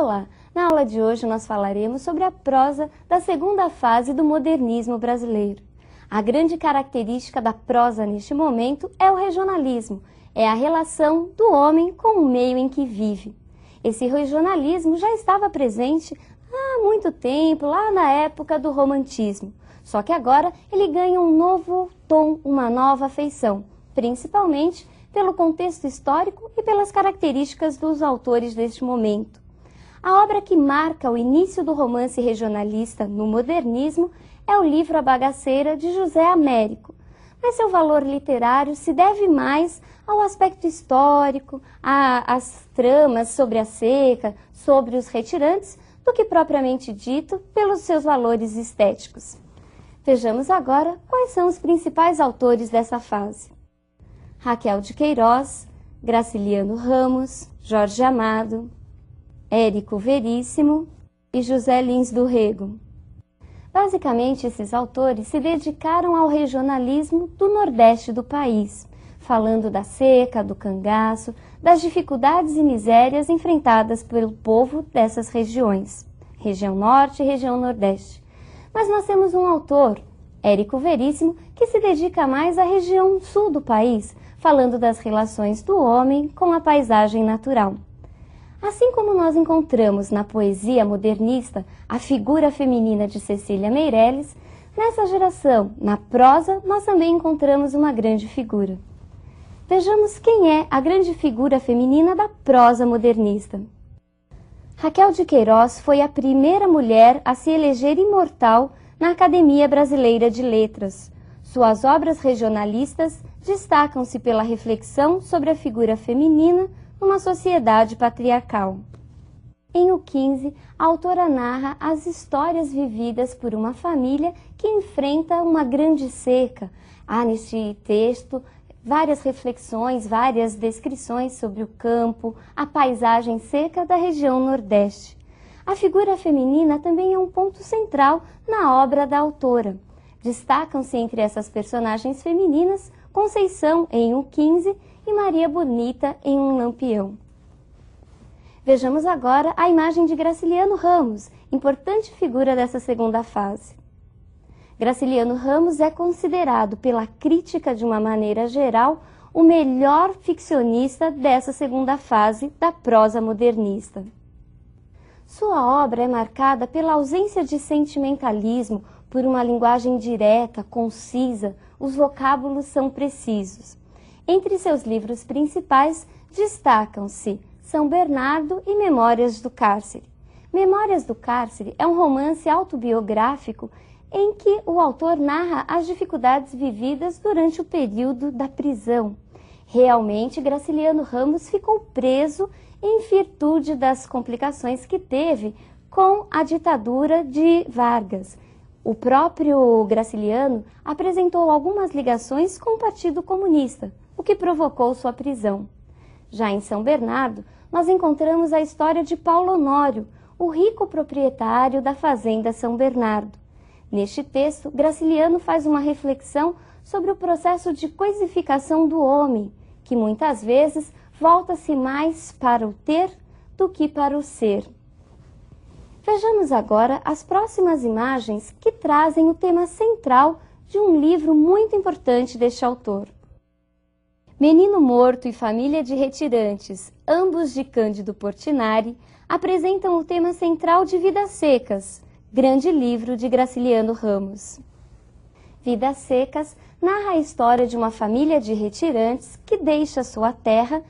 Olá! Na aula de hoje nós falaremos sobre a prosa da segunda fase do modernismo brasileiro. A grande característica da prosa neste momento é o regionalismo, é a relação do homem com o meio em que vive. Esse regionalismo já estava presente há muito tempo, lá na época do romantismo. Só que agora ele ganha um novo tom, uma nova feição, principalmente pelo contexto histórico e pelas características dos autores deste momento. A obra que marca o início do romance regionalista no modernismo é o livro A Bagaceira, de José Américo, mas seu valor literário se deve mais ao aspecto histórico, às tramas sobre a seca, sobre os retirantes, do que propriamente dito pelos seus valores estéticos. Vejamos agora quais são os principais autores dessa fase. Raquel de Queiroz, Graciliano Ramos, Jorge Amado, Érico Veríssimo e José Lins do Rego. Basicamente, esses autores se dedicaram ao regionalismo do Nordeste do país, falando da seca, do cangaço, das dificuldades e misérias enfrentadas pelo povo dessas regiões, região Norte e região Nordeste. Mas nós temos um autor, Érico Veríssimo, que se dedica mais à região sul do país, falando das relações do homem com a paisagem natural. Assim como nós encontramos na poesia modernista a figura feminina de Cecília Meirelles, nessa geração, na prosa, nós também encontramos uma grande figura. Vejamos quem é a grande figura feminina da prosa modernista. Raquel de Queiroz foi a primeira mulher a se eleger imortal na Academia Brasileira de Letras. Suas obras regionalistas destacam-se pela reflexão sobre a figura feminina numa sociedade patriarcal. Em O 15, a autora narra as histórias vividas por uma família que enfrenta uma grande seca. Há neste texto várias reflexões, várias descrições sobre o campo, a paisagem seca da região Nordeste. A figura feminina também é um ponto central na obra da autora. Destacam-se entre essas personagens femininas Conceição em O 15 e Maria Bonita em Um Lampião. Vejamos agora a imagem de Graciliano Ramos, importante figura dessa segunda fase. Graciliano Ramos é considerado pela crítica de uma maneira geral o melhor ficcionista dessa segunda fase da prosa modernista. Sua obra é marcada pela ausência de sentimentalismo, por uma linguagem direta, concisa, os vocábulos são precisos. Entre seus livros principais destacam-se São Bernardo e Memórias do Cárcere. Memórias do Cárcere é um romance autobiográfico em que o autor narra as dificuldades vividas durante o período da prisão. Realmente, Graciliano Ramos ficou preso em virtude das complicações que teve com a ditadura de Vargas. O próprio Graciliano apresentou algumas ligações com o Partido Comunista, o que provocou sua prisão. Já em São Bernardo, nós encontramos a história de Paulo Honório, o rico proprietário da fazenda São Bernardo. Neste texto, Graciliano faz uma reflexão sobre o processo de coisificação do homem, que muitas vezes volta-se mais para o ter do que para o ser. Vejamos agora as próximas imagens que trazem o tema central de um livro muito importante deste autor. Menino Morto e Família de Retirantes, ambos de Cândido Portinari, apresentam o tema central de Vidas Secas, grande livro de Graciliano Ramos. Vidas Secas narra a história de uma família de retirantes que deixa sua terra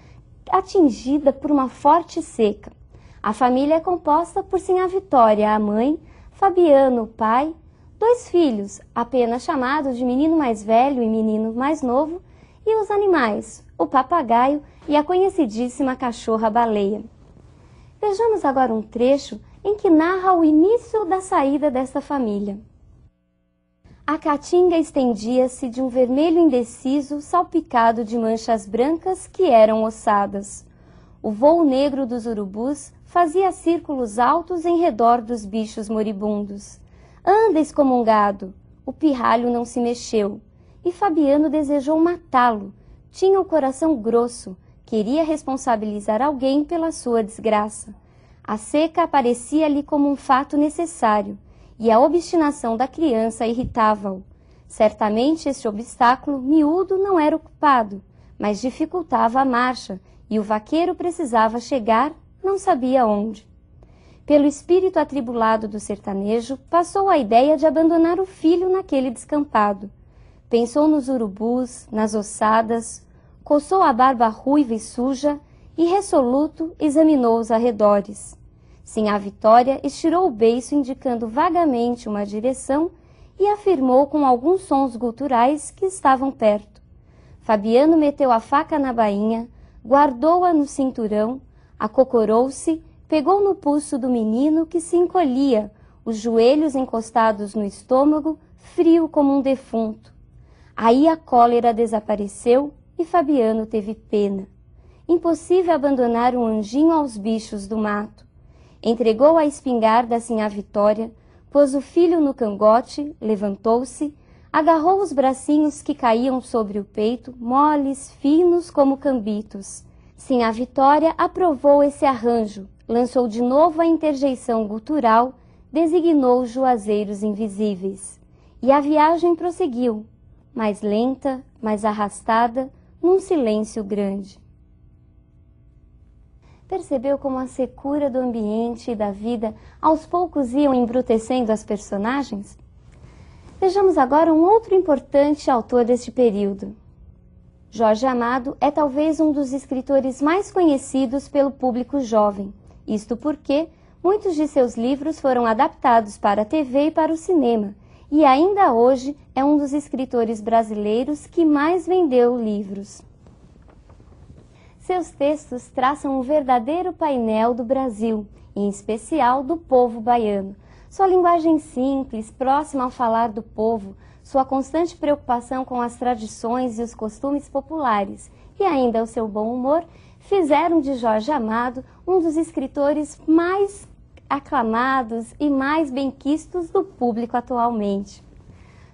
atingida por uma forte seca. A família é composta por Sinhá Vitória, a mãe, Fabiano, o pai, 2 filhos, apenas chamados de menino mais velho e menino mais novo, e os animais, o papagaio e a conhecidíssima cachorra-baleia. Vejamos agora um trecho em que narra o início da saída desta família. A caatinga estendia-se de um vermelho indeciso salpicado de manchas brancas que eram ossadas. O vôo negro dos urubus fazia círculos altos em redor dos bichos moribundos. Anda, excomungado! O pirralho não se mexeu, e Fabiano desejou matá-lo. Tinha o coração grosso, queria responsabilizar alguém pela sua desgraça. A seca aparecia-lhe como um fato necessário, e a obstinação da criança irritava-o. Certamente este obstáculo miúdo não era o culpado, mas dificultava a marcha, e o vaqueiro precisava chegar, não sabia onde. Pelo espírito atribulado do sertanejo, passou a ideia de abandonar o filho naquele descampado. Pensou nos urubus, nas ossadas, coçou a barba ruiva e suja e, resoluto, examinou os arredores. Sinhá Vitória estirou o beiço indicando vagamente uma direção e afirmou com alguns sons guturais que estavam perto. Fabiano meteu a faca na bainha, guardou-a no cinturão, acocorou-se, pegou no pulso do menino que se encolhia, os joelhos encostados no estômago, frio como um defunto. Aí a cólera desapareceu e Fabiano teve pena. Impossível abandonar um anjinho aos bichos do mato. Entregou a espingarda a Sinhá Vitória, pôs o filho no cangote, levantou-se, agarrou os bracinhos que caíam sobre o peito, moles, finos como cambitos. Sinhá Vitória aprovou esse arranjo, lançou de novo a interjeição gutural, designou os juazeiros invisíveis. E a viagem prosseguiu, mais lenta, mais arrastada, num silêncio grande. Percebeu como a secura do ambiente e da vida aos poucos iam embrutecendo as personagens? Vejamos agora um outro importante autor deste período. Jorge Amado é talvez um dos escritores mais conhecidos pelo público jovem, isto porque muitos de seus livros foram adaptados para a TV e para o cinema, e ainda hoje é um dos escritores brasileiros que mais vendeu livros. Seus textos traçam um verdadeiro painel do Brasil, em especial do povo baiano. Sua linguagem simples, próxima ao falar do povo, sua constante preocupação com as tradições e os costumes populares, e ainda o seu bom humor, fizeram de Jorge Amado um dos escritores mais aclamados e mais benquistos do público atualmente.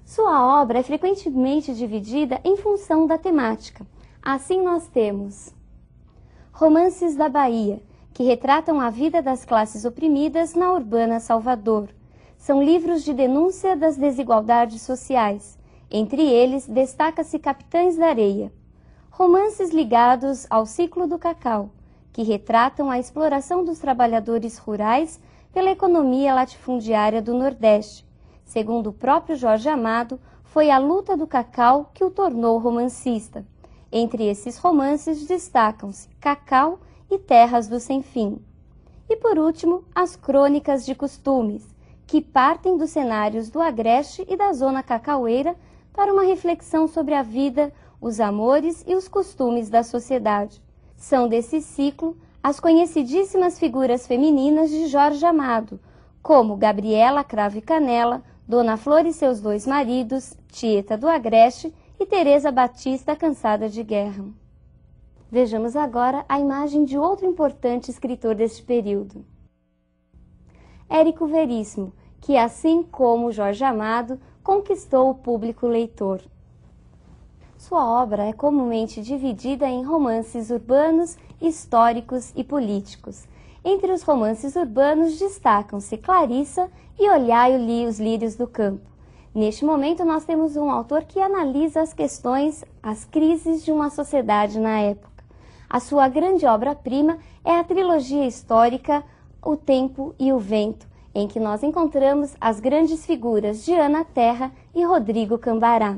Sua obra é frequentemente dividida em função da temática. Assim nós temos Romances da Bahia, que retratam a vida das classes oprimidas na urbana Salvador. São livros de denúncia das desigualdades sociais. Entre eles, destaca-se Capitães da Areia. Romances ligados ao ciclo do cacau, que retratam a exploração dos trabalhadores rurais pela economia latifundiária do Nordeste. Segundo o próprio Jorge Amado, foi a luta do cacau que o tornou romancista. Entre esses romances destacam-se Cacau e Terras do Sem Fim. E por último, as Crônicas de Costumes, que partem dos cenários do Agreste e da zona cacaueira para uma reflexão sobre a vida, os amores e os costumes da sociedade. São desse ciclo as conhecidíssimas figuras femininas de Jorge Amado, como Gabriela Cravo e Canela, Dona Flor e seus dois maridos, Tieta do Agreste e Teresa Batista Cansada de Guerra. Vejamos agora a imagem de outro importante escritor deste período. Érico Veríssimo, que assim como Jorge Amado, conquistou o público leitor. Sua obra é comumente dividida em romances urbanos, históricos e políticos. Entre os romances urbanos destacam-se Clarissa e Olhai os Lírios do Campo. Neste momento, nós temos um autor que analisa as questões, as crises de uma sociedade na época. A sua grande obra-prima é a trilogia histórica O Tempo e o Vento, em que nós encontramos as grandes figuras de Ana Terra e Rodrigo Cambará.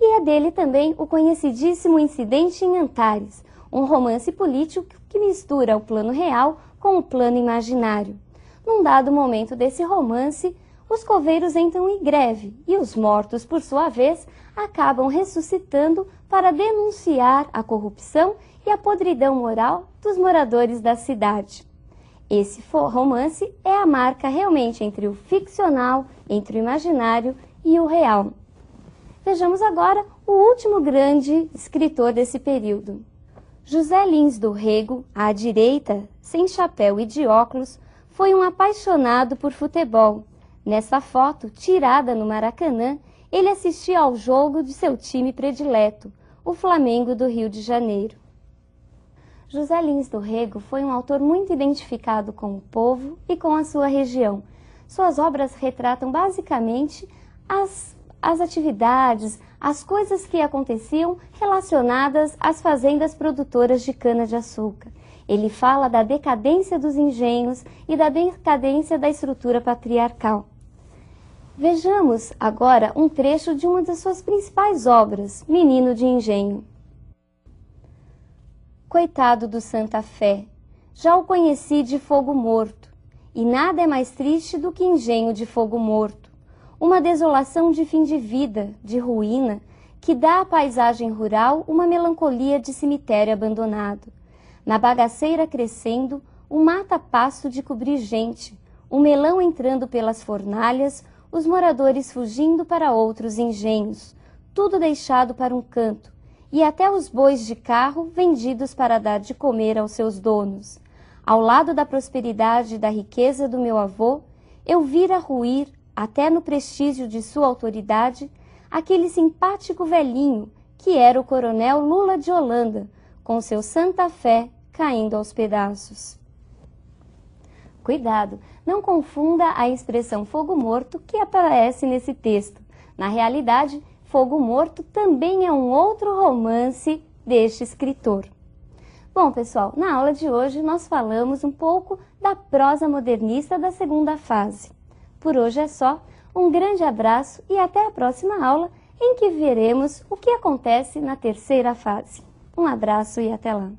E é dele também o conhecidíssimo Incidente em Antares, um romance político que mistura o plano real com o plano imaginário. Num dado momento desse romance, os coveiros entram em greve e os mortos, por sua vez, acabam ressuscitando para denunciar a corrupção e a podridão moral dos moradores da cidade. Esse romance é a marca realmente entre o ficcional, entre o imaginário e o real. Vejamos agora o último grande escritor desse período. José Lins do Rego, à direita, sem chapéu e de óculos, foi um apaixonado por futebol. Nessa foto, tirada no Maracanã, ele assistia ao jogo de seu time predileto, o Flamengo do Rio de Janeiro. José Lins do Rego foi um autor muito identificado com o povo e com a sua região. Suas obras retratam basicamente as atividades, as coisas que aconteciam relacionadas às fazendas produtoras de cana-de-açúcar. Ele fala da decadência dos engenhos e da decadência da estrutura patriarcal. Vejamos agora um trecho de uma das suas principais obras, Menino de Engenho. Coitado do Santa Fé, já o conheci de fogo morto, e nada é mais triste do que engenho de fogo morto. Uma desolação de fim de vida, de ruína, que dá à paisagem rural uma melancolia de cemitério abandonado. Na bagaceira crescendo, um mata-pasto de cobrir gente, o melão entrando pelas fornalhas, os moradores fugindo para outros engenhos, tudo deixado para um canto, e até os bois de carro vendidos para dar de comer aos seus donos. Ao lado da prosperidade e da riqueza do meu avô, eu vira ruir, até no prestígio de sua autoridade, aquele simpático velhinho que era o coronel Lula de Holanda, com seu Santa Fé caindo aos pedaços. Cuidado, não confunda a expressão fogo morto que aparece nesse texto. Na realidade, Fogo Morto também é um outro romance deste escritor. Bom, pessoal, na aula de hoje nós falamos um pouco da prosa modernista da segunda fase. Por hoje é só, um grande abraço e até a próxima aula em que veremos o que acontece na terceira fase. Um abraço e até lá!